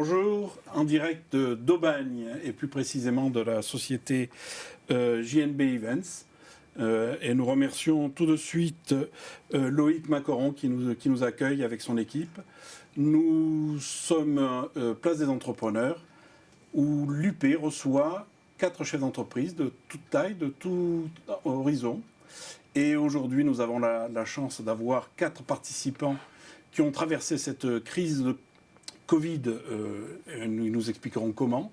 Bonjour, en direct d'Aubagne et plus précisément de la société JNB Events. Et nous remercions tout de suite Loïc Macoron qui nous accueille avec son équipe. Nous sommes Place des Entrepreneurs où l'UP reçoit 4 chefs d'entreprise de toute taille, de tout horizon. Et aujourd'hui, nous avons la chance d'avoir 4 participants qui ont traversé cette crise de Covid. Nous nous expliquerons comment.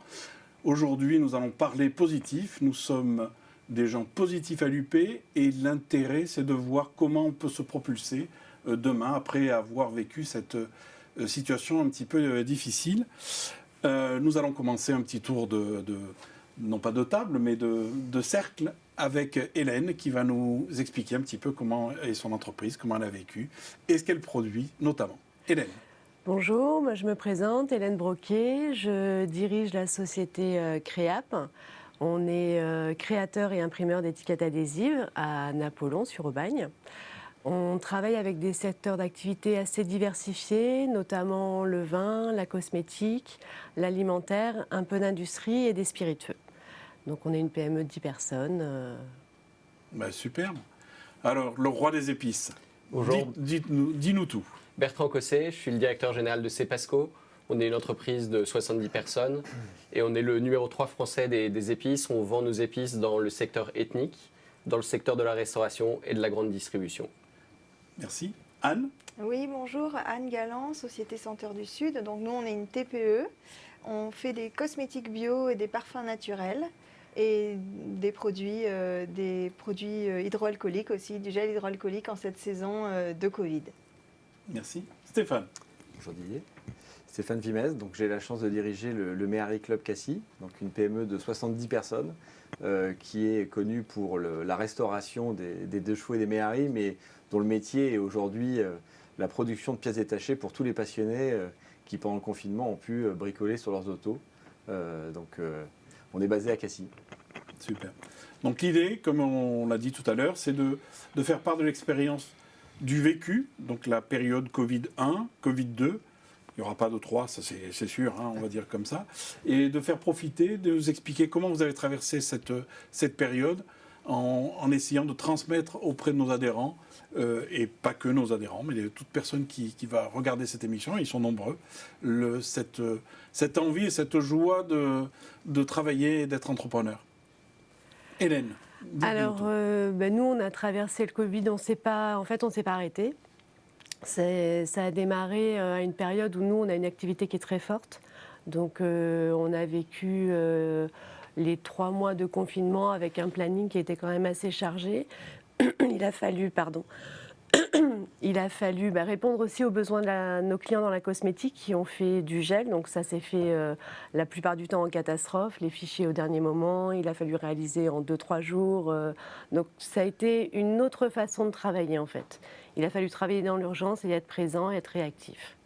Aujourd'hui, nous allons parler positif. Nous sommes des gens positifs à l'UP et l'intérêt, c'est de voir comment on peut se propulser demain après avoir vécu cette situation un petit peu difficile. Nous allons commencer un petit tour non pas de table, mais de cercle avec Hélène qui va nous expliquer un petit peu comment est son entreprise, comment elle a vécu et ce qu'elle produit notamment. Hélène. Bonjour, moi je me présente, Hélène Broquet, je dirige la société Créap. On est créateur et imprimeur d'étiquettes adhésives à Napoléon sur Aubagne. On travaille avec des secteurs d'activité assez diversifiés, notamment le vin, la cosmétique, l'alimentaire, un peu d'industrie et des spiritueux. Donc on est une PME de 10 personnes. Superbe. Alors, le roi des épices. Bonjour. Dis-nous tout. Bertrand Cosset, je suis le directeur général de Cepasco. On est une entreprise de 70 personnes et on est le numéro 3 français des épices. On vend nos épices dans le secteur ethnique, dans le secteur de la restauration et de la grande distribution. Merci. Anne ? Oui, bonjour, Anne Galland, Société Senteur du Sud. Donc nous, on est une TPE. On fait des cosmétiques bio et des parfums naturels et des produits hydroalcooliques aussi, du gel hydroalcoolique en cette saison de Covid. Merci. Stéphane. Bonjour Didier. Stéphane Vimez, donc j'ai la chance de diriger le Méhari Club Cassis, donc une PME de 70 personnes qui est connue pour la restauration des 2 chevaux et des méharis, mais dont le métier est aujourd'hui la production de pièces détachées pour tous les passionnés qui pendant le confinement ont pu bricoler sur leurs autos. On est basé à Cassis. Super. Donc l'idée, comme on l'a dit tout à l'heure, c'est de faire part de l'expérience du vécu, donc la période Covid 1, Covid 2, il n'y aura pas de 3, ça c'est sûr, hein, on va dire comme ça, et de faire profiter, de nous expliquer comment vous avez traversé cette période en essayant de transmettre auprès de nos adhérents, et pas que nos adhérents, mais toute personne qui va regarder cette émission, ils sont nombreux, cette envie et cette joie de travailler et d'être entrepreneur. Hélène. Alors, nous, on a traversé le Covid, on ne s'est pas arrêté. Ça a démarré à une période où nous, on a une activité qui est très forte. Donc, on a vécu les 3 mois de confinement avec un planning qui était quand même assez chargé. Il a fallu répondre aussi aux besoins de nos clients dans la cosmétique qui ont fait du gel. Donc ça s'est fait la plupart du temps en catastrophe, les fichiers au dernier moment. Il a fallu réaliser en 2-3 jours. Donc ça a été une autre façon de travailler en fait. Il a fallu travailler dans l'urgence et être présent, être réactif.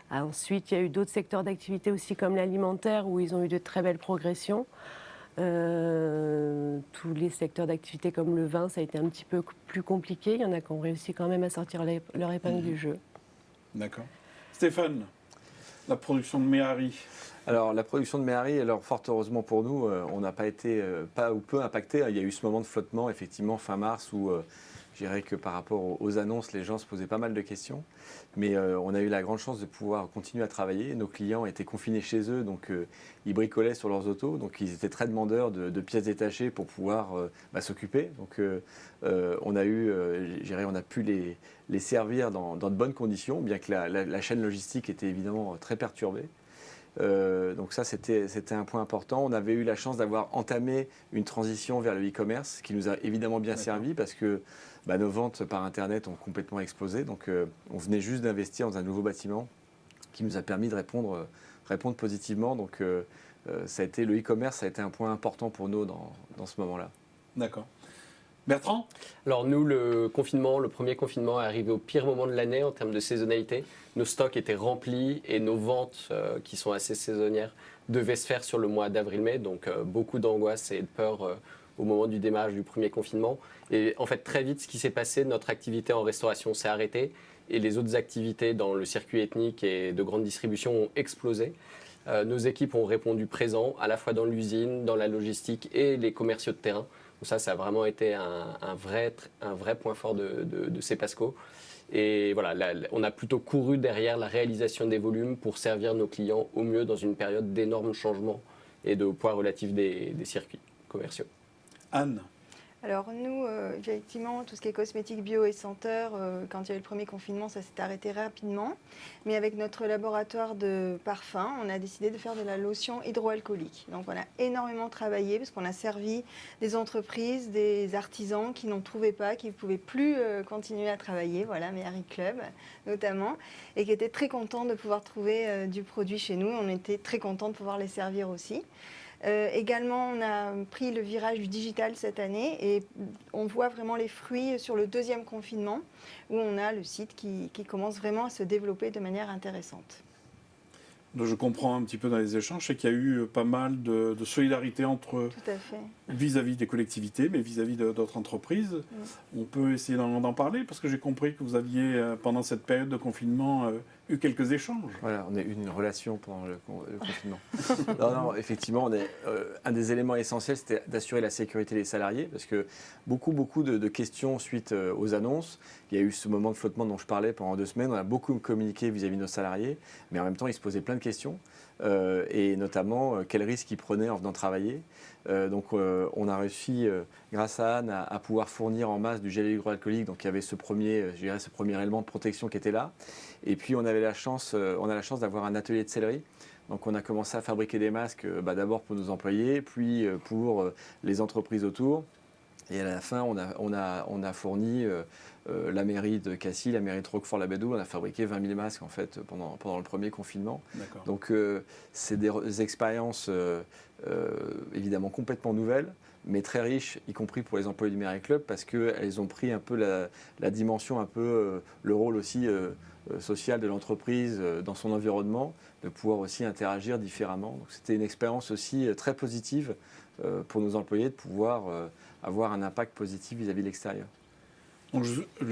Ensuite, il y a eu d'autres secteurs d'activité aussi comme l'alimentaire où ils ont eu de très belles progressions. Tous les secteurs d'activité comme le vin, ça a été un petit peu plus compliqué. Il y en a qui ont réussi quand même à sortir leur épingle du jeu. D'accord. Stéphane, la production de méhari. Alors la production de méhari, alors fort heureusement pour nous, on n'a pas été pas ou peu impacté. Il y a eu ce moment de flottement effectivement fin mars où je dirais que par rapport aux annonces, les gens se posaient pas mal de questions. Mais on a eu la grande chance de pouvoir continuer à travailler. Nos clients étaient confinés chez eux, donc ils bricolaient sur leurs autos. Donc ils étaient très demandeurs de pièces détachées pour pouvoir s'occuper. Donc on a pu les servir dans de bonnes conditions, bien que la chaîne logistique était évidemment très perturbée. Donc ça, c'était un point important. On avait eu la chance d'avoir entamé une transition vers le e-commerce qui nous a évidemment bien servi parce que nos ventes par Internet ont complètement explosé. Donc on venait juste d'investir dans un nouveau bâtiment qui nous a permis de répondre positivement. Donc le e-commerce, ça a été un point important pour nous dans ce moment-là. D'accord. Bertrand ? Alors nous, le premier confinement est arrivé au pire moment de l'année en termes de saisonnalité. Nos stocks étaient remplis et nos ventes, qui sont assez saisonnières, devaient se faire sur le mois d'avril-mai. Donc beaucoup d'angoisse et de peur au moment du démarrage du premier confinement. Et en fait, très vite, ce qui s'est passé, notre activité en restauration s'est arrêtée et les autres activités dans le circuit ethnique et de grande distribution ont explosé. Nos équipes ont répondu présent, à la fois dans l'usine, dans la logistique et les commerciaux de terrain. Donc ça a vraiment été un vrai point fort de Cepasco. Et voilà, on a plutôt couru derrière la réalisation des volumes pour servir nos clients au mieux dans une période d'énormes changements et de poids relatif des circuits commerciaux. Anne, Alors nous, effectivement, tout ce qui est cosmétique bio et senteur, quand il y a eu le premier confinement, ça s'est arrêté rapidement. Mais avec notre laboratoire de parfum, on a décidé de faire de la lotion hydroalcoolique. Donc on a énormément travaillé parce qu'on a servi des entreprises, des artisans qui n'en trouvaient pas, qui ne pouvaient plus continuer à travailler, voilà, Méhari Club notamment, et qui étaient très contents de pouvoir trouver du produit chez nous. On était très contents de pouvoir les servir aussi. Également, on a pris le virage du digital cette année et on voit vraiment les fruits sur le deuxième confinement où on a le site qui commence vraiment à se développer de manière intéressante. je comprends un petit peu dans les échanges, c'est qu'il y a eu pas mal de solidarité entre Tout à fait. vis-à-vis des collectivités, mais vis-à-vis d'autres entreprises. On peut essayer d'en parler, parce que j'ai compris que vous aviez, pendant cette période de confinement, eu quelques échanges. Voilà, on a eu une relation pendant le confinement. Non, effectivement, un des éléments essentiels, c'était d'assurer la sécurité des salariés, parce que beaucoup de questions suite aux annonces. Il y a eu ce moment de flottement dont je parlais pendant 2 semaines. On a beaucoup communiqué vis-à-vis de nos salariés, mais en même temps, ils se posaient plein de questions, et notamment quels risques ils prenaient en venant travailler. Donc on a réussi, grâce à Anne, à pouvoir fournir en masse du gel hydroalcoolique. Donc il y avait ce premier élément de protection qui était là. Et puis on a la chance d'avoir un atelier de sellerie. Donc on a commencé à fabriquer des masques, d'abord pour nos employés, puis pour les entreprises autour. Et à la fin, on a fourni la mairie de Cassis, la mairie de Roquefort-la-Badoue. On a fabriqué 20 000 masques en fait pendant le premier confinement. D'accord. Donc c'est des expériences évidemment complètement nouvelles, mais très riches, y compris pour les employés du Méhari Club, parce qu'elles ont pris un peu la dimension, un peu le rôle aussi social de l'entreprise dans son environnement, de pouvoir aussi interagir différemment. Donc c'était une expérience aussi très positive pour nos employés de pouvoir avoir un impact positif vis-à-vis de l'extérieur. Donc,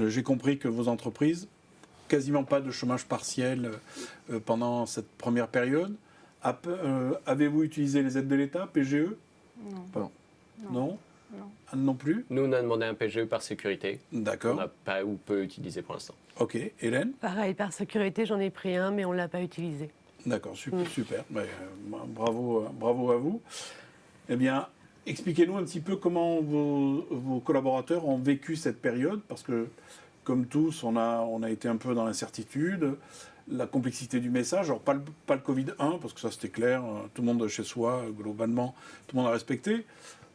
j'ai compris que vos entreprises, quasiment pas de chômage partiel pendant cette première période. Avez-vous utilisé les aides de l'État, PGE? Non. Non. Non. Anne non plus? Nous, on a demandé un PGE par sécurité. On D'accord. n'a pas ou peu utilisé pour l'instant. Ok. Hélène? Pareil, par sécurité, j'en ai pris un, mais on ne l'a pas utilisé. D'accord, super. Bravo à vous. Eh bien, expliquez-nous un petit peu comment vos collaborateurs ont vécu cette période, parce que, comme tous, on a été un peu dans l'incertitude, la complexité du message. Alors, pas le Covid-1, parce que ça, c'était clair, tout le monde chez soi, globalement, tout le monde a respecté.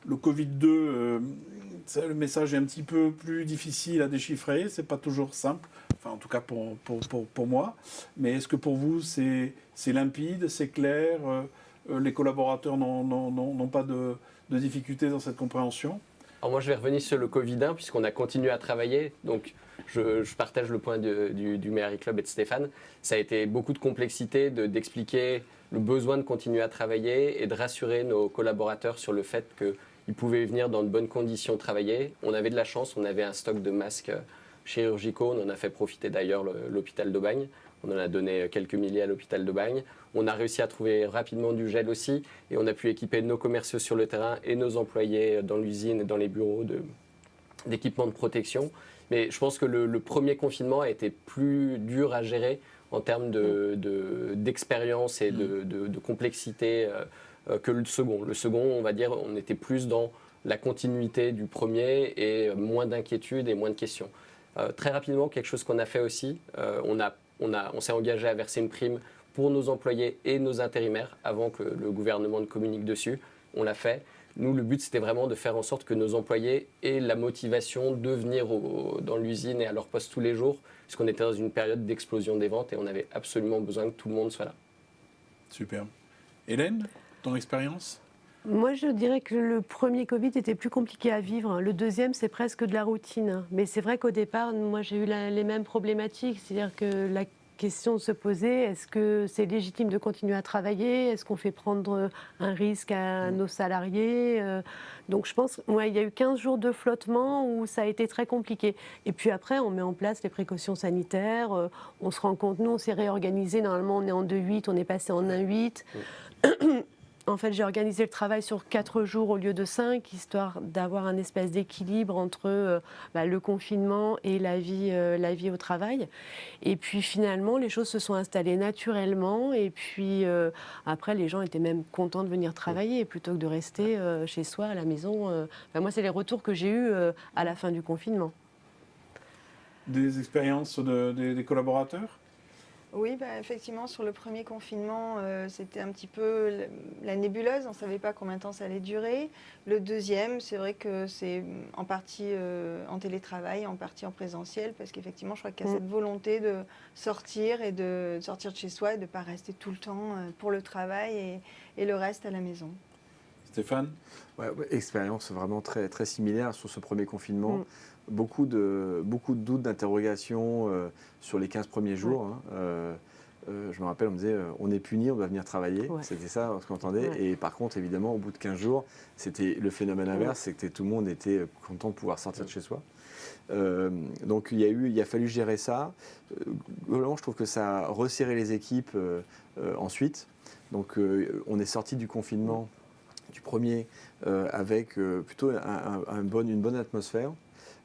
Le Covid-2, le message est un petit peu plus difficile à déchiffrer, c'est pas toujours simple, enfin en tout cas pour moi. Mais est-ce que pour vous c'est limpide, c'est clair, les collaborateurs n'ont pas de difficultés dans cette compréhension? Alors moi, je vais revenir sur le Covid-1, puisqu'on a continué à travailler. Donc, je partage le point du Méhari Club et de Stéphane. Ça a été beaucoup de complexité d'expliquer le besoin de continuer à travailler et de rassurer nos collaborateurs sur le fait qu'ils pouvaient venir dans de bonnes conditions travailler. On avait de la chance, on avait un stock de masques chirurgicaux. On en a fait profiter d'ailleurs l'hôpital d'Aubagne. On en a donné quelques milliers à l'hôpital d'Aubagne. On a réussi à trouver rapidement du gel aussi, et on a pu équiper nos commerciaux sur le terrain et nos employés dans l'usine et dans les bureaux d'équipements de protection. Mais je pense que le premier confinement a été plus dur à gérer en termes d'expérience et de complexité que le second. Le second, on va dire, on était plus dans la continuité du premier et moins d'inquiétude et moins de questions. Très rapidement, quelque chose qu'on a fait aussi, on s'est engagé à verser une prime pour nos employés et nos intérimaires avant que le gouvernement ne communique dessus. On l'a fait. Nous, le but, c'était vraiment de faire en sorte que nos employés aient la motivation de venir dans l'usine et à leur poste tous les jours, puisqu'on était dans une période d'explosion des ventes et on avait absolument besoin que tout le monde soit là. Super. Hélène, ton expérience? Moi, je dirais que le premier Covid était plus compliqué à vivre. Le deuxième, c'est presque de la routine. Mais c'est vrai qu'au départ, moi, j'ai eu les mêmes problématiques. C'est-à-dire que la question de se poser, est-ce que c'est légitime de continuer à travailler? Est-ce qu'on fait prendre un risque à nos salariés? Donc je pense qu'il y a eu 15 jours de flottement où ça a été très compliqué. Et puis après, on met en place les précautions sanitaires, on se rend compte, nous on s'est réorganisé, normalement on est en 2-8, on est passé en 1-8. En fait, j'ai organisé le travail sur 4 jours au lieu de 5, histoire d'avoir un espèce d'équilibre entre le confinement et la vie au travail. Et puis finalement, les choses se sont installées naturellement. Et puis après, les gens étaient même contents de venir travailler plutôt que de rester chez soi, à la maison. Moi, c'est les retours que j'ai eus à la fin du confinement. Des expériences des collaborateurs? Oui, effectivement, sur le premier confinement, c'était un petit peu la nébuleuse. On ne savait pas combien de temps ça allait durer. Le deuxième, c'est vrai que c'est en partie en télétravail, en partie en présentiel, parce qu'effectivement, je crois qu'il y a cette volonté de sortir et de sortir de chez soi et de ne pas rester tout le temps pour le travail et le reste à la maison. Stéphane? Ouais, expérience vraiment très, très similaire sur ce premier confinement. Beaucoup de doutes, d'interrogations sur les 15 premiers jours. Je me rappelle, on me disait on est puni, on doit venir travailler. C'était ça ce qu'on entendait. Et par contre, évidemment, au bout de 15 jours, c'était le phénomène inverse, c'est que tout le monde était content de pouvoir sortir de chez soi. Donc il a fallu gérer ça. Globalement, je trouve que ça a resserré les équipes ensuite. Donc on est sorti du confinement du premier avec plutôt une bonne atmosphère.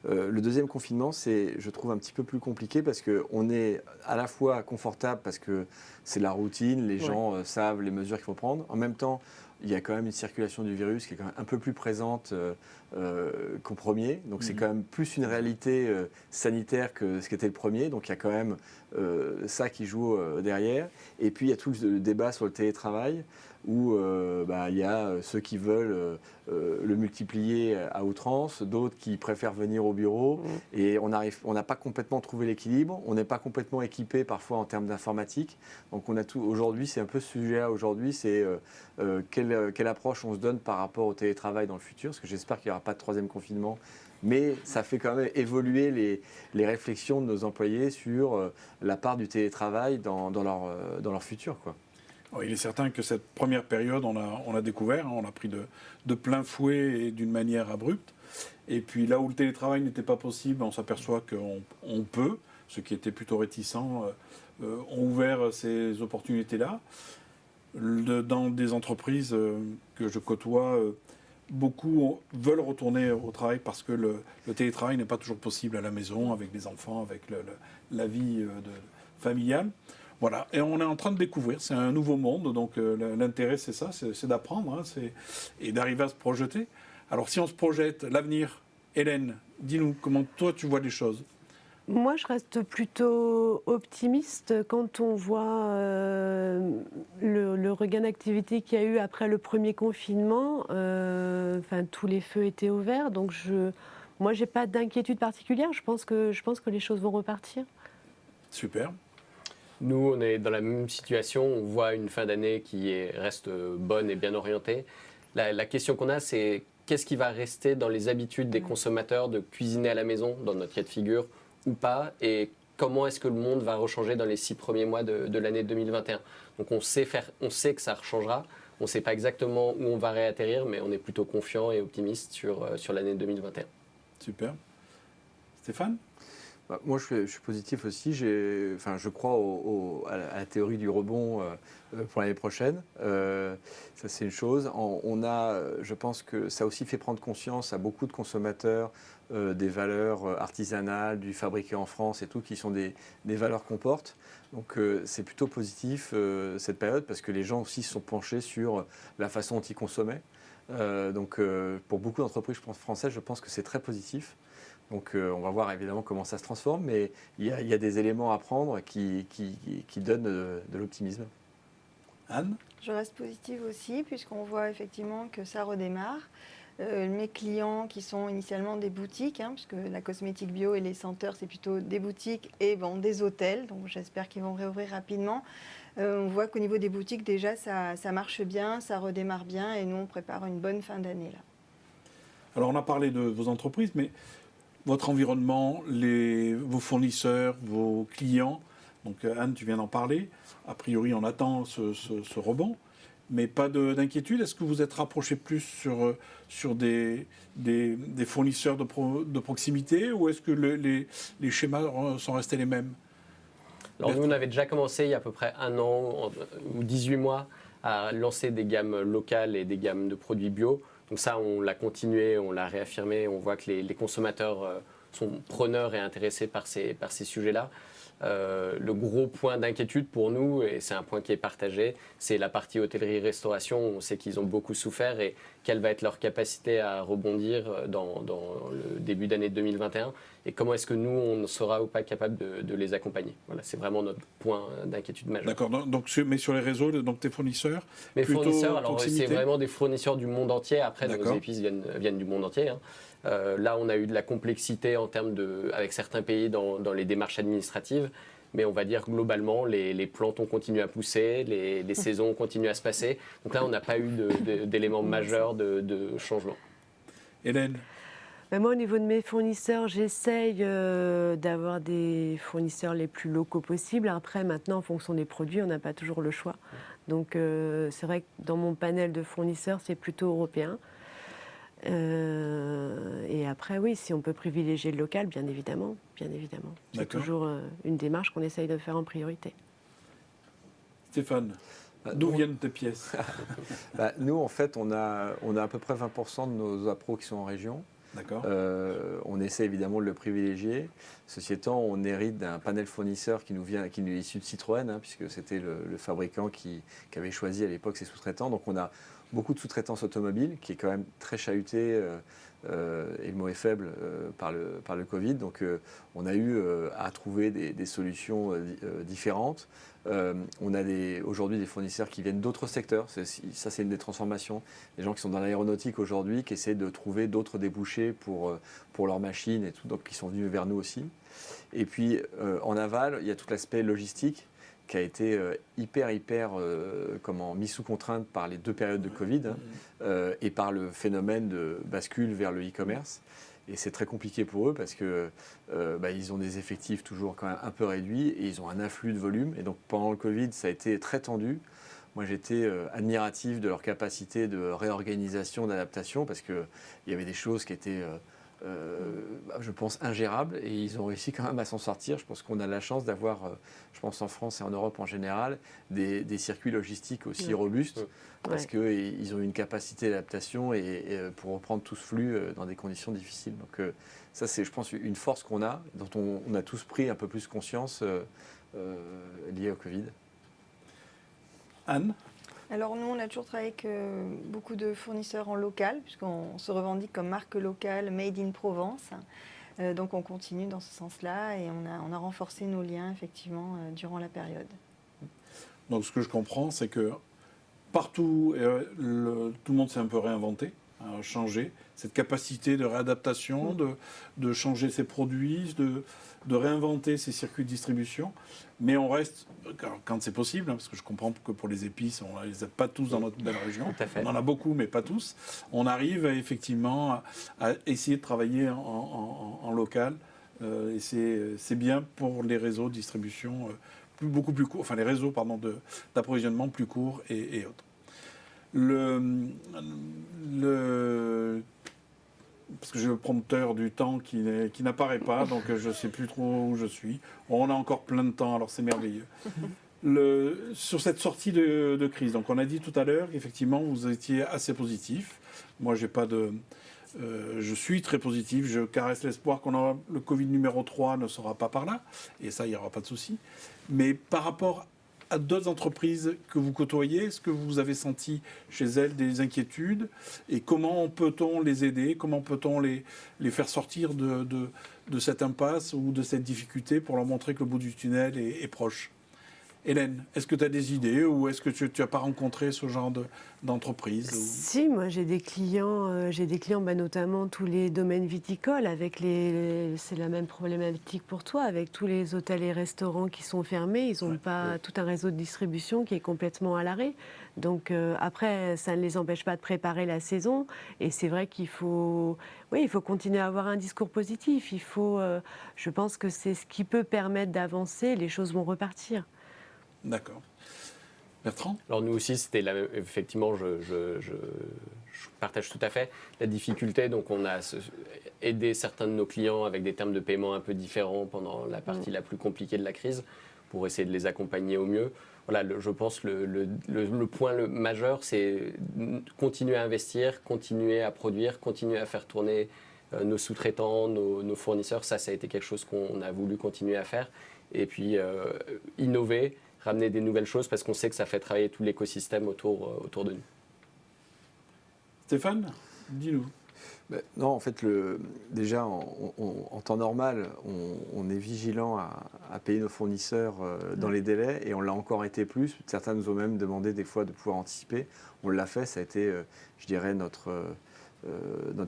Le deuxième confinement, c'est, je trouve, un petit peu plus compliqué parce qu'on est à la fois confortable parce que c'est la routine, les gens savent les mesures qu'il faut prendre. En même temps, il y a quand même une circulation du virus qui est quand même un peu plus présente qu'au premier. Donc c'est quand même plus une réalité sanitaire que ce qu'était le premier. Donc il y a quand même ça qui joue derrière. Et puis il y a tout le débat sur le télétravail où il y a ceux qui veulent le multiplier à outrance, d'autres qui préfèrent venir au bureau. Et on n'a pas complètement trouvé l'équilibre. On n'est pas complètement équipé parfois en termes d'informatique. Donc on a tout. Aujourd'hui, c'est un peu ce sujet-là. Aujourd'hui, c'est quelle approche on se donne par rapport au télétravail dans le futur. Parce que j'espère qu'il n'y aura pas de troisième confinement. Mais ça fait quand même évoluer les réflexions de nos employés sur la part du télétravail dans leur futur, quoi. Alors, il est certain que cette première période, on a découvert, on l'a pris de plein fouet et d'une manière abrupte. Et puis là où le télétravail n'était pas possible, on s'aperçoit qu'on peut. Ceux qui étaient plutôt réticents ont ouvert ces opportunités-là. Dans des entreprises que je côtoie, beaucoup veulent retourner au travail parce que le télétravail n'est pas toujours possible à la maison, avec les enfants, avec la vie familiale. Voilà, et on est en train de découvrir, c'est un nouveau monde, donc l'intérêt c'est ça, c'est d'apprendre et d'arriver à se projeter. Alors si on se projette, l'avenir, Hélène, dis-nous comment toi tu vois les choses. Moi, je reste plutôt optimiste quand on voit le regain d'activité qu'il y a eu après le premier confinement. Tous les feux étaient ouverts, donc moi, j'ai pas d'inquiétude particulière. Je pense que les choses vont repartir. Super. Nous, on est dans la même situation. On voit une fin d'année qui reste bonne et bien orientée. La question qu'on a, c'est qu'est-ce qui va rester dans les habitudes des consommateurs de cuisiner à la maison, dans notre cas de figure, ou pas, et comment est-ce que le monde va rechanger dans les 6 premiers mois de l'année 2021. Donc on sait que ça rechangera. On ne sait pas exactement où on va réatterrir, mais on est plutôt confiant et optimiste sur l'année 2021. Super. Stéphane ? Moi, je suis positif aussi. Je crois à la théorie du rebond pour l'année prochaine. Ça, c'est une chose. Je pense que ça a aussi fait prendre conscience à beaucoup de consommateurs des valeurs artisanales, du fabriqué en France et tout, qui sont des valeurs qu'on porte. Donc, c'est plutôt positif cette période parce que les gens aussi se sont penchés sur la façon dont ils consommaient. Pour beaucoup d'entreprises françaises, je pense que c'est très positif. Donc on va voir évidemment comment ça se transforme, mais il y a des éléments à prendre qui donnent de l'optimisme. Anne ? Je reste positive aussi, puisqu'on voit effectivement que ça redémarre. Mes clients qui sont initialement des boutiques, puisque la cosmétique bio et les senteurs, c'est plutôt des boutiques et des hôtels, donc j'espère qu'ils vont réouvrir rapidement. On voit qu'au niveau des boutiques, déjà, ça marche bien, ça redémarre bien, et nous, on prépare une bonne fin d'année, là. Alors on a parlé de vos entreprises, mais votre environnement, vos fournisseurs, vos clients, Donc Anne, tu viens d'en parler. A priori, on attend ce rebond, mais pas d'inquiétude. Est-ce que vous êtes rapproché plus sur des fournisseurs de proximité, ou est-ce que les schémas sont restés les mêmes? Alors nous, on avait déjà commencé il y a à peu près 1 an ou 18 mois à lancer des gammes locales et des gammes de produits bio. Donc ça, on l'a continué, on l'a réaffirmé. On voit que les consommateurs sont preneurs et intéressés par ces sujets-là. Le gros point d'inquiétude pour nous, et c'est un point qui est partagé, c'est la partie hôtellerie-restauration. On sait qu'ils ont beaucoup souffert et quelle va être leur capacité à rebondir dans le début d'année 2021 et comment est-ce que nous, on sera ou pas capable de les accompagner. Voilà, c'est vraiment notre point d'inquiétude majeur. D'accord, donc, mais sur les réseaux, donc tes fournisseurs? Mes plutôt fournisseurs, alors proximité? c'est vraiment des fournisseurs du monde entier. Après, nos épices viennent du monde entier. Hein. Là, on a eu de la complexité en termes avec certains pays dans les démarches administratives. Mais on va dire globalement, les plantes ont continué à pousser, les saisons ont continué à se passer. Donc là, on n'a pas eu d'éléments majeurs de changement. Hélène? Ben moi, au niveau de mes fournisseurs, j'essaye d'avoir des fournisseurs les plus locaux possibles. Après, maintenant, en fonction des produits, on n'a pas toujours le choix. Donc, c'est vrai que dans mon panel de fournisseurs, c'est plutôt européen. Et après, oui, si on peut privilégier le local, bien évidemment. C'est toujours une démarche qu'on essaye de faire en priorité. Stéphane, d'où viennent tes pièces? Nous, en fait, on a à peu près 20% de nos appros qui sont en région. D'accord. On essaie évidemment de le privilégier. Ceci étant, on hérite d'un panel fournisseur qui nous est issu de Citroën, hein, puisque c'était le fabricant qui avait choisi à l'époque ses sous-traitants. Donc on a beaucoup de sous-traitance automobile, qui est quand même très chahutée, et le mot est faible, par le Covid. Donc on a eu à trouver des solutions différentes. On a aujourd'hui des fournisseurs qui viennent d'autres secteurs. Ça, c'est une des transformations. Des gens qui sont dans l'aéronautique aujourd'hui, qui essaient de trouver d'autres débouchés pour leurs machines et tout, donc qui sont venus vers nous aussi. Et puis en aval, il y a tout l'aspect logistique qui a été hyper mis sous contrainte par les 2 périodes de Covid, et par le phénomène de bascule vers le e-commerce. Et c'est très compliqué pour eux parce que ils ont des effectifs toujours quand même un peu réduits et ils ont un afflux de volume. Et donc pendant le Covid, ça a été très tendu. Moi, j'étais admiratif de leur capacité de réorganisation, d'adaptation, parce qu'il y avait des choses qui étaient, je pense, ingérables, et ils ont réussi quand même à s'en sortir. Je pense qu'on a la chance d'avoir, je pense en France et en Europe en général, des circuits logistiques aussi robustes, parce qu'ils ont une capacité d'adaptation et pour reprendre tout ce flux dans des conditions difficiles. Donc ça, c'est, je pense, une force qu'on a, dont on a tous pris un peu plus conscience liée au Covid. Anne? Alors nous, on a toujours travaillé avec beaucoup de fournisseurs en local, puisqu'on se revendique comme marque locale Made in Provence. Donc on continue dans ce sens-là et on a renforcé nos liens effectivement durant la période. Donc ce que je comprends, c'est que partout, tout le monde s'est un peu réinventé, changé. Cette capacité de réadaptation, de changer ses produits, de réinventer ses circuits de distribution. Mais on reste, quand c'est possible, parce que je comprends que pour les épices, on ne les a pas tous dans notre belle région. On en a beaucoup, mais pas tous. On arrive effectivement à essayer de travailler en local. Et c'est bien pour les réseaux de distribution beaucoup plus courts, enfin les réseaux d'approvisionnement plus courts et autres. Parce que j'ai le prompteur du temps qui n'apparaît pas, donc je ne sais plus trop où je suis. On a encore plein de temps, alors c'est merveilleux. Sur cette sortie de crise, donc on a dit tout à l'heure qu'effectivement vous étiez assez positif. Moi, je suis très positif, je caresse l'espoir le Covid numéro 3 ne sera pas par là, et ça, il n'y aura pas de souci. Mais par rapport à d'autres entreprises que vous côtoyez, est-ce que vous avez senti chez elles des inquiétudes? Et comment peut-on les aider? Comment peut-on les faire sortir de cette impasse ou de cette difficulté pour leur montrer que le bout du tunnel est proche? Hélène, est-ce que tu as des idées ou est-ce que tu n'as pas rencontré ce genre d'entreprise Si, moi j'ai des clients, notamment tous les domaines viticoles, c'est la même problématique pour toi, avec tous les hôtels et restaurants qui sont fermés, ils n'ont pas tout un réseau de distribution qui est complètement à l'arrêt. Donc après, ça ne les empêche pas de préparer la saison, et c'est vrai qu'il faut continuer à avoir un discours positif. Je pense que c'est ce qui peut permettre d'avancer, les choses vont repartir. D'accord. Bertrand ? Alors nous aussi, c'était effectivement, je partage tout à fait la difficulté. Donc on a aidé certains de nos clients avec des termes de paiement un peu différents pendant la partie la plus compliquée de la crise pour essayer de les accompagner au mieux. Voilà, je pense le point majeur, c'est continuer à investir, continuer à produire, continuer à faire tourner nos sous-traitants, nos fournisseurs. Ça a été quelque chose qu'on a voulu continuer à faire. Et puis innover, ramener des nouvelles choses parce qu'on sait que ça fait travailler tout l'écosystème autour de nous. Stéphane, dis-nous. Non, en fait, déjà, en temps normal, on est vigilant à payer nos fournisseurs dans les délais, et on l'a encore été plus. Certains nous ont même demandé des fois de pouvoir anticiper. On l'a fait, ça a été, je dirais, notre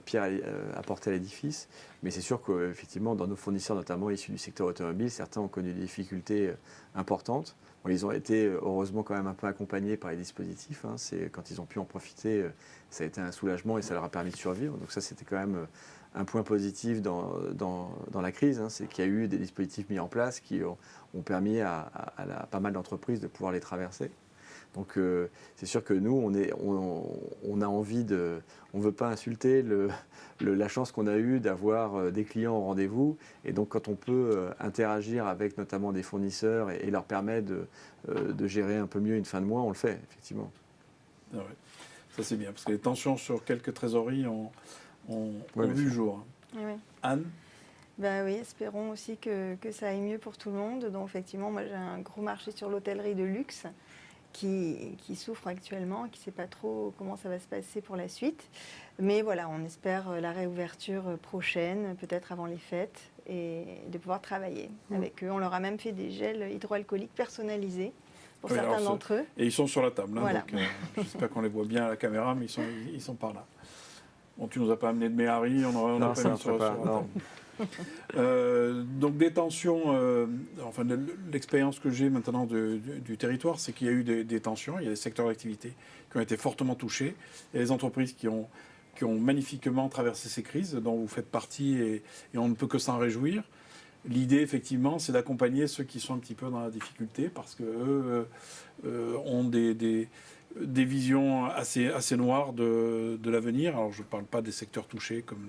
pierre apportée à l'édifice. Mais c'est sûr qu'effectivement, dans nos fournisseurs, notamment issus du secteur automobile, certains ont connu des difficultés importantes. Bon, ils ont été heureusement quand même un peu accompagnés par les dispositifs. Quand ils ont pu en profiter, ça a été un soulagement et ça leur a permis de survivre. Donc ça, c'était quand même un point positif dans la crise. C'est qu'il y a eu des dispositifs mis en place qui ont permis à pas mal d'entreprises de pouvoir les traverser. Donc c'est sûr que nous, on a envie de... On ne veut pas insulter la chance qu'on a eue d'avoir des clients au rendez-vous. Et donc quand on peut interagir avec notamment des fournisseurs et leur permettre de gérer un peu mieux une fin de mois, on le fait, effectivement. Ah ouais. Ça c'est bien, parce que les tensions sur quelques trésoreries ont vu le jour. Oui. Anne ? Ben oui, espérons aussi que ça aille mieux pour tout le monde. Donc effectivement, moi j'ai un gros marché sur l'hôtellerie de luxe qui souffre actuellement, qui ne sait pas trop comment ça va se passer pour la suite. Mais voilà, on espère la réouverture prochaine, peut-être avant les fêtes, et de pouvoir travailler avec eux. On leur a même fait des gels hydroalcooliques personnalisés pour certains d'entre eux. Et ils sont sur la table. Voilà. Donc, j'espère qu'on les voit bien à la caméra, mais ils sont par là. Bon, tu nous as pas amené de Méhari, on n'a pas mis sur la table. Donc des tensions, l'expérience que j'ai maintenant du territoire, c'est qu'il y a eu des tensions, il y a des secteurs d'activité qui ont été fortement touchés, il y a des entreprises qui ont magnifiquement traversé ces crises, dont vous faites partie, et on ne peut que s'en réjouir. L'idée, effectivement, c'est d'accompagner ceux qui sont un petit peu dans la difficulté, parce qu'eux ont des visions assez noires de l'avenir. Alors, je ne parle pas des secteurs touchés comme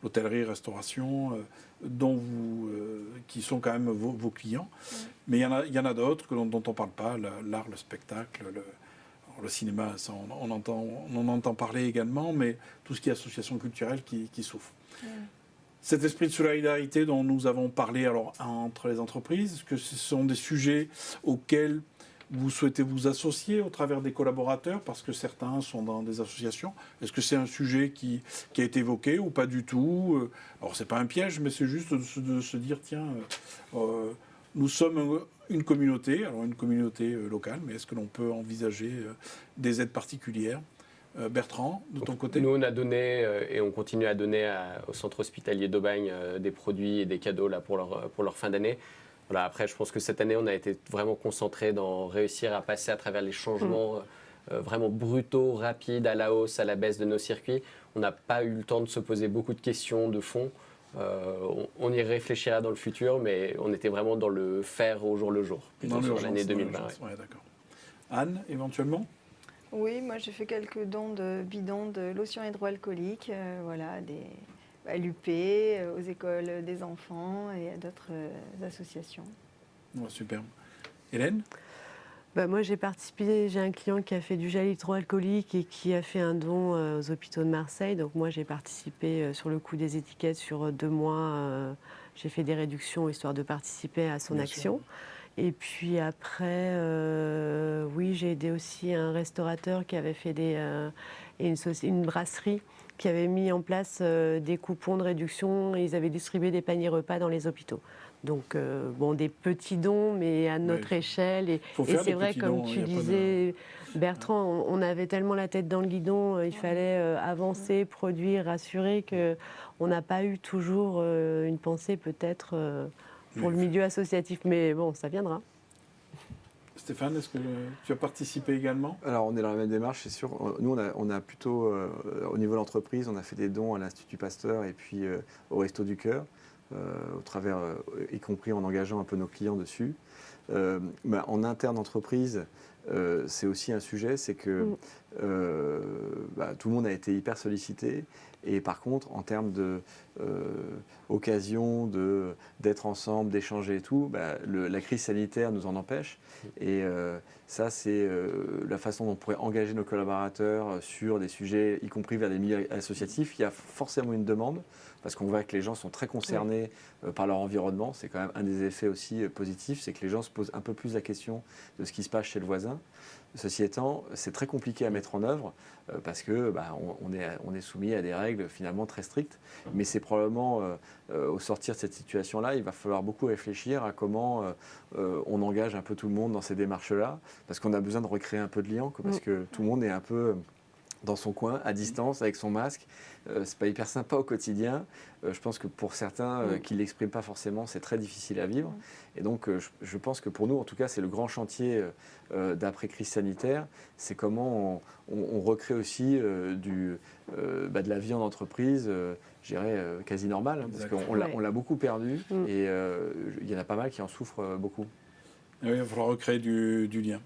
l'hôtellerie, restauration, qui sont quand même vos clients. Mais il y en a d'autres dont on ne parle pas, l'art, le spectacle, le cinéma, ça, on en entend parler également, mais tout ce qui est association culturelle qui souffre. Cet esprit de solidarité dont nous avons parlé entre les entreprises, est-ce que ce sont des sujets auxquels vous souhaitez vous associer au travers des collaborateurs, parce que certains sont dans des associations? Est-ce que c'est un sujet qui a été évoqué ou pas du tout? Alors, ce n'est pas un piège, mais c'est juste de se dire, tiens, nous sommes une communauté locale, mais est-ce que l'on peut envisager des aides particulières? Bertrand, de ton côté? Nous, on a donné et on continue à donner au centre hospitalier d'Aubagne des produits et des cadeaux là, pour leur fin d'année. Voilà, après, je pense que cette année, on a été vraiment concentré dans réussir à passer à travers les changements vraiment brutaux, rapides, à la hausse, à la baisse de nos circuits. On n'a pas eu le temps de se poser beaucoup de questions de fond. On y réfléchira dans le futur, mais on était vraiment dans le faire au jour le jour, plutôt sur l'année 2020. Ouais, d'accord. Anne, éventuellement? Oui, moi j'ai fait quelques dons de bidons de lotion hydroalcoolique, à l'UP, aux écoles des enfants et à d'autres associations. Ouais, superbe. Hélène? Moi j'ai participé, j'ai un client qui a fait du gel hydroalcoolique et qui a fait un don aux hôpitaux de Marseille. Donc moi j'ai participé sur le coût des étiquettes sur 2 mois. J'ai fait des réductions histoire de participer à son action. Et puis après, oui, j'ai aidé aussi un restaurateur qui avait fait une brasserie qui avaient mis en place des coupons de réduction et ils avaient distribué des paniers repas dans les hôpitaux. Donc, des petits dons, mais à notre échelle. Et c'est vrai, comme tu disais, Bertrand, on avait tellement la tête dans le guidon, il fallait avancer, produire, rassurer, qu'on n'a pas eu toujours une pensée peut-être pour le milieu associatif. Mais bon, ça viendra. Stéphane, est-ce que tu as participé également? Alors, on est dans la même démarche, c'est sûr. Nous, on a plutôt, au niveau de l'entreprise, on a fait des dons à l'Institut Pasteur et puis au Resto du Cœur, au travers, y compris en engageant un peu nos clients dessus. En interne entreprise, c'est aussi un sujet, c'est que tout le monde a été hyper sollicité. Et par contre, en termes d'occasion d'être ensemble, d'échanger et tout, la crise sanitaire nous en empêche. Et ça, c'est la façon dont on pourrait engager nos collaborateurs sur des sujets, y compris vers des milieux associatifs. Il y a forcément une demande, parce qu'on voit que les gens sont très concernés par leur environnement. C'est quand même un des effets aussi positifs, c'est que les gens se posent un peu plus la question de ce qui se passe chez le voisin. Ceci étant, c'est très compliqué à mettre en œuvre parce que on est soumis à des règles finalement très strictes. Mais c'est probablement au sortir de cette situation-là, il va falloir beaucoup réfléchir à comment on engage un peu tout le monde dans ces démarches-là, parce qu'on a besoin de recréer un peu de lien, parce que tout le monde est un peu dans son coin, à distance, avec son masque. C'est pas hyper sympa au quotidien. Je pense que pour certains qui ne l'expriment pas forcément, c'est très difficile à vivre. Et donc, je pense que pour nous, en tout cas, c'est le grand chantier d'après-crise sanitaire. C'est comment on recrée aussi de la vie en entreprise, je dirais, quasi normale, hein, parce qu'on l'a beaucoup perdu et il y en a pas mal qui en souffrent beaucoup. Oui, il va falloir recréer du lien.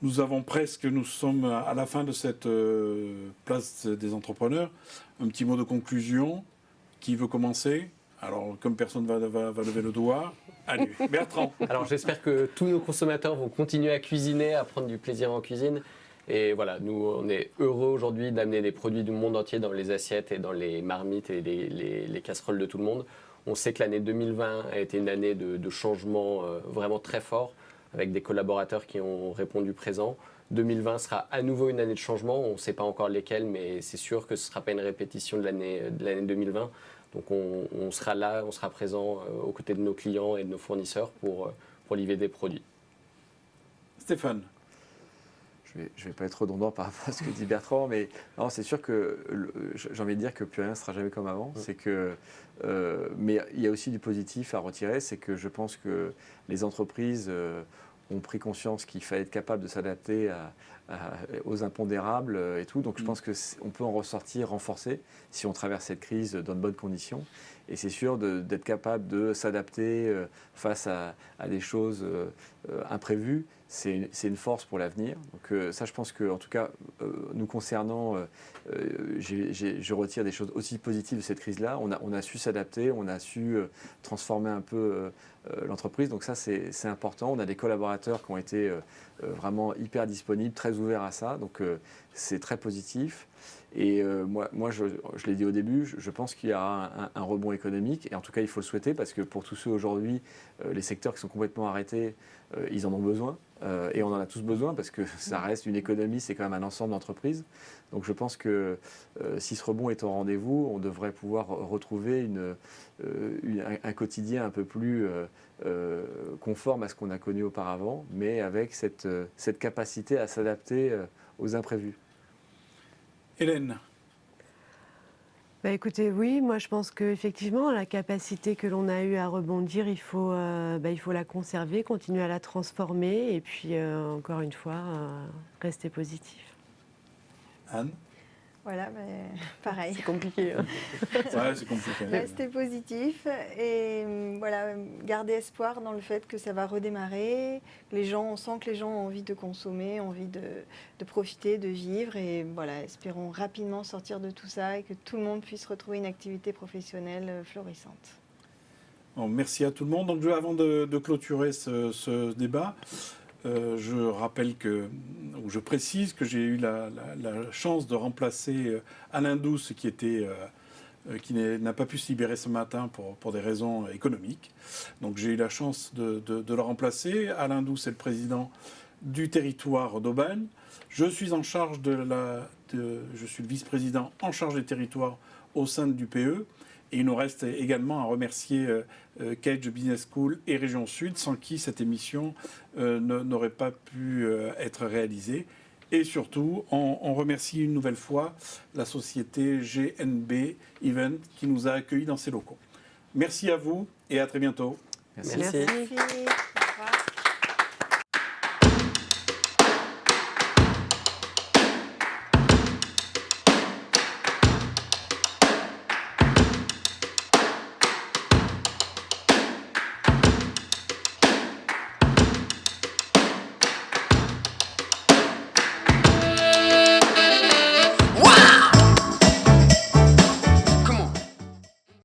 Nous sommes à la fin de cette place des entrepreneurs. Un petit mot de conclusion. Qui veut commencer? Alors, comme personne va lever le doigt, allez, Bertrand. Alors, j'espère que tous nos consommateurs vont continuer à cuisiner, à prendre du plaisir en cuisine. Et voilà, nous, on est heureux aujourd'hui d'amener des produits du monde entier dans les assiettes et dans les marmites et les casseroles de tout le monde. On sait que l'année 2020 a été une année de changement vraiment très fort, avec des collaborateurs qui ont répondu présent. 2020 sera à nouveau une année de changement. On ne sait pas encore lesquels, mais c'est sûr que ce ne sera pas une répétition de l'année 2020. Donc on sera là, on sera présent aux côtés de nos clients et de nos fournisseurs pour livrer des produits. Stéphane. Je ne vais pas être redondant par rapport à ce que dit Bertrand, mais non, c'est sûr que j'ai envie de dire que plus rien ne sera jamais comme avant. C'est que, mais il y a aussi du positif à retirer, c'est que je pense que les entreprises ont pris conscience qu'il fallait être capable de s'adapter aux impondérables et tout. Donc je pense qu'on peut en ressortir renforcé si on traverse cette crise dans de bonnes conditions. Et c'est sûr d'être capable de s'adapter face à des choses imprévues. C'est une force pour l'avenir. Donc ça, je pense qu'en tout cas, nous concernant, je retire des choses aussi positives de cette crise-là. On a su s'adapter, on a su transformer un peu l'entreprise. Donc ça, c'est important. On a des collaborateurs qui ont été vraiment hyper disponibles, très ouverts à ça. Donc c'est très positif. Et moi je l'ai dit au début, je pense qu'il y aura un rebond économique. Et en tout cas, il faut le souhaiter parce que pour tous ceux aujourd'hui, les secteurs qui sont complètement arrêtés, ils en ont besoin. Et on en a tous besoin parce que ça reste une économie, c'est quand même un ensemble d'entreprises. Donc je pense que si ce rebond est au rendez-vous, on devrait pouvoir retrouver un quotidien un peu plus conforme à ce qu'on a connu auparavant, mais avec cette capacité à s'adapter aux imprévus. Hélène. Écoutez, oui, moi je pense qu'effectivement, la capacité que l'on a eue à rebondir, il faut la conserver, continuer à la transformer et puis, encore une fois, rester positif. Anne. Voilà, pareil. C'est compliqué. Hein. Ouais, c'est compliqué. Rester positif et voilà, garder espoir dans le fait que ça va redémarrer. On sent que les gens ont envie de consommer, ont envie de profiter, de vivre. Et voilà, espérons rapidement sortir de tout ça et que tout le monde puisse retrouver une activité professionnelle florissante. Bon, merci à tout le monde. Donc, avant de clôturer ce débat, je précise que j'ai eu la chance de remplacer Alain Douce qui n'a pas pu se libérer ce matin pour des raisons économiques. Donc j'ai eu la chance de le remplacer. Alain Douce est le président du territoire d'Aubagne. Je suis en charge de je suis le vice-président en charge des territoires au sein du PE. Et il nous reste également à remercier Cage Business School et Région Sud, sans qui cette émission n'aurait pas pu être réalisée. Et surtout, on remercie une nouvelle fois la société GNB Event qui nous a accueillis dans ses locaux. Merci à vous et à très bientôt. Merci. Merci. Merci.